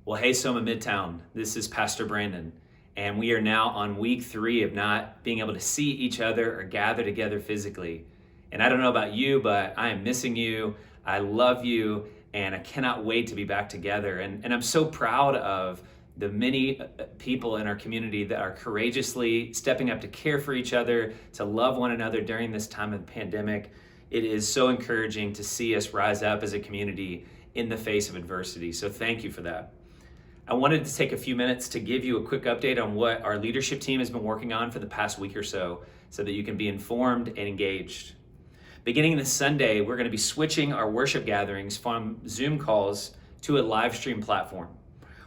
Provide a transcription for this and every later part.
Well, hey, Soma Midtown, this is Pastor Brandon, and we are now on week 3 of not being able to see each other or gather together physically. And I don't know about you, but I am missing you. I love you, and I cannot wait to be back together. And I'm so proud of the many people in our community that are courageously stepping up to care for each other, to love one another during this time of the pandemic. It is so encouraging to see us rise up as a community in the face of adversity. So thank you for that. I wanted to take a few minutes to give you a quick update on what our leadership team has been working on for the past week or so that you can be informed and engaged. Beginning this Sunday, we're going to be switching our worship gatherings from Zoom calls to a live stream platform.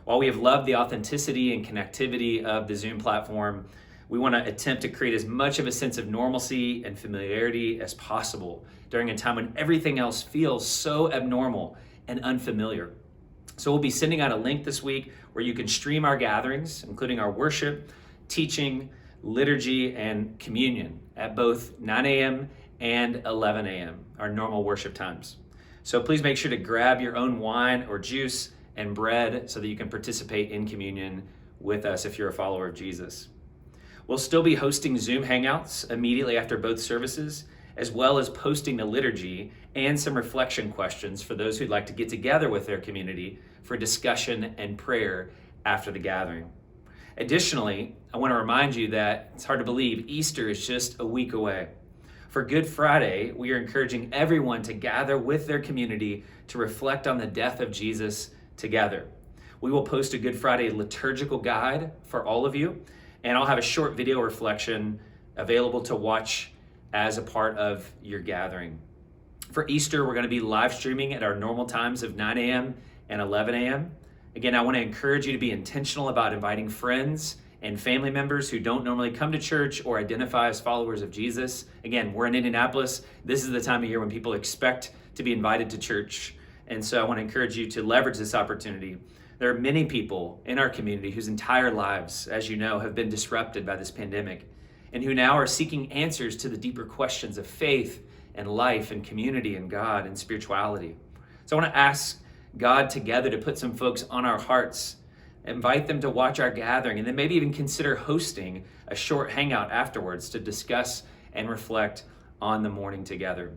While we have loved the authenticity and connectivity of the Zoom platform, we want to attempt to create as much of a sense of normalcy and familiarity as possible during a time when everything else feels so abnormal and unfamiliar. So we'll be sending out a link this week where you can stream our gatherings, including our worship, teaching, liturgy, and communion at both 9 a.m. and 11 a.m., our normal worship times. So please make sure to grab your own wine or juice and bread so that you can participate in communion with us if you're a follower of Jesus. We'll still be hosting Zoom Hangouts immediately after both services, as well as posting the liturgy and some reflection questions for those who'd like to get together with their community for discussion and prayer after the gathering. Additionally, I want to remind you that it's hard to believe Easter is just a week away. For Good Friday, we are encouraging everyone to gather with their community to reflect on the death of Jesus together. We will post a Good Friday liturgical guide for all of you, and I'll have a short video reflection available to watch as a part of your gathering. For Easter, we're going to be live streaming at our normal times of 9 a.m. and 11 a.m. Again, I want to encourage you to be intentional about inviting friends and family members who don't normally come to church or identify as followers of Jesus. Again, we're in Indianapolis. This is the time of year when people expect to be invited to church. And so I want to encourage you to leverage this opportunity. There are many people in our community whose entire lives, as you know, have been disrupted by this pandemic, and who now are seeking answers to the deeper questions of faith and life and community and God and spirituality. So I want to ask God together to put some folks on our hearts, invite them to watch our gathering, and then maybe even consider hosting a short hangout afterwards to discuss and reflect on the morning together.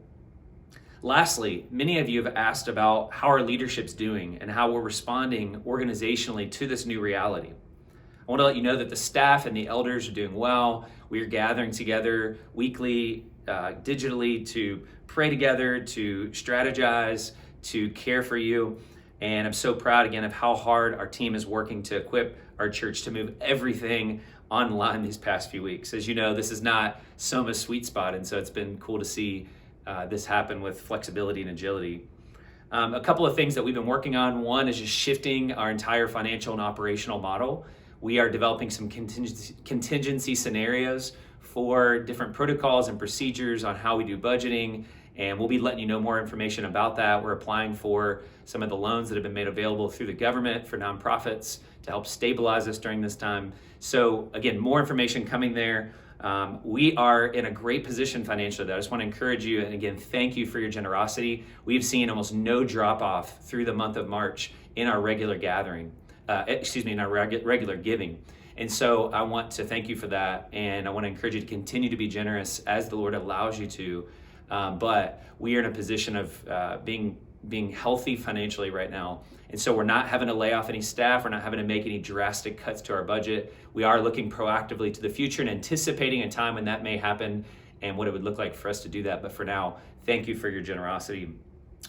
Lastly, many of you have asked about how our leadership's doing and how we're responding organizationally to this new reality. I want to let you know that the staff and the elders are doing well. We are gathering together weekly, digitally, to pray together, to strategize, to care for you. And I'm so proud again of how hard our team is working to equip our church to move everything online these past few weeks. As you know, this is not Soma's sweet spot, and so it's been cool to see this happen with flexibility and agility. A couple of things that we've been working on. One is just shifting our entire financial and operational model. We are developing some contingency scenarios for different protocols and procedures on how we do budgeting, and we'll be letting you know more information about that. We're applying for some of the loans that have been made available through the government for nonprofits to help stabilize us during this time. So again, more information coming there. We are in a great position financially, though. I just want to encourage you, and again, thank you for your generosity. We've seen almost no drop off through the month of March in our regular gathering. In our regular giving. And so I want to thank you for that. And I want to encourage you to continue to be generous as the Lord allows you to. But we are in a position of being healthy financially right now. And so we're not having to lay off any staff. We're not having to make any drastic cuts to our budget. We are looking proactively to the future and anticipating a time when that may happen and what it would look like for us to do that. But for now, thank you for your generosity.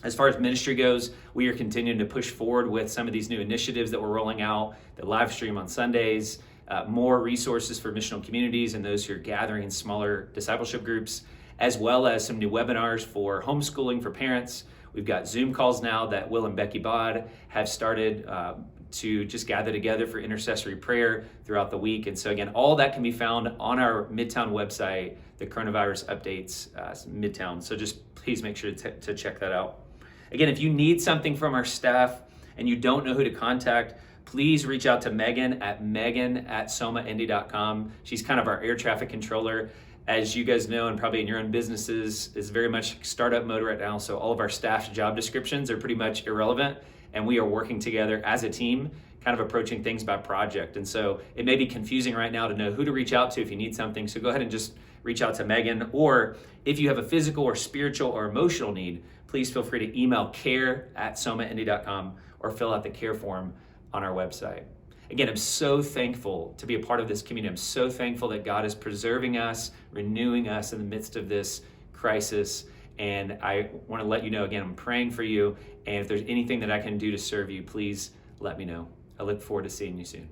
As far as ministry goes, we are continuing to push forward with some of these new initiatives that we're rolling out, the live stream on Sundays, more resources for missional communities and those who are gathering in smaller discipleship groups, as well as some new webinars for homeschooling for parents. We've got Zoom calls now that Will and Becky Bod have started to just gather together for intercessory prayer throughout the week. And so again, all that can be found on our Midtown website, the coronavirus updates Midtown. So just please make sure to check that out. Again, if you need something from our staff and you don't know who to contact, please reach out to Megan at somaindy.com. She's kind of our air traffic controller. As you guys know, and probably in your own businesses, is very much startup mode right now. So all of our staff's job descriptions are pretty much irrelevant. And we are working together as a team, kind of approaching things by project. And so it may be confusing right now to know who to reach out to if you need something. So go ahead and just reach out to Megan. Or if you have a physical or spiritual or emotional need, please feel free to email care@somaindy.com or fill out the care form on our website. Again, I'm so thankful to be a part of this community. I'm so thankful that God is preserving us, renewing us in the midst of this crisis. And I want to let you know, again, I'm praying for you. And if there's anything that I can do to serve you, please let me know. I look forward to seeing you soon.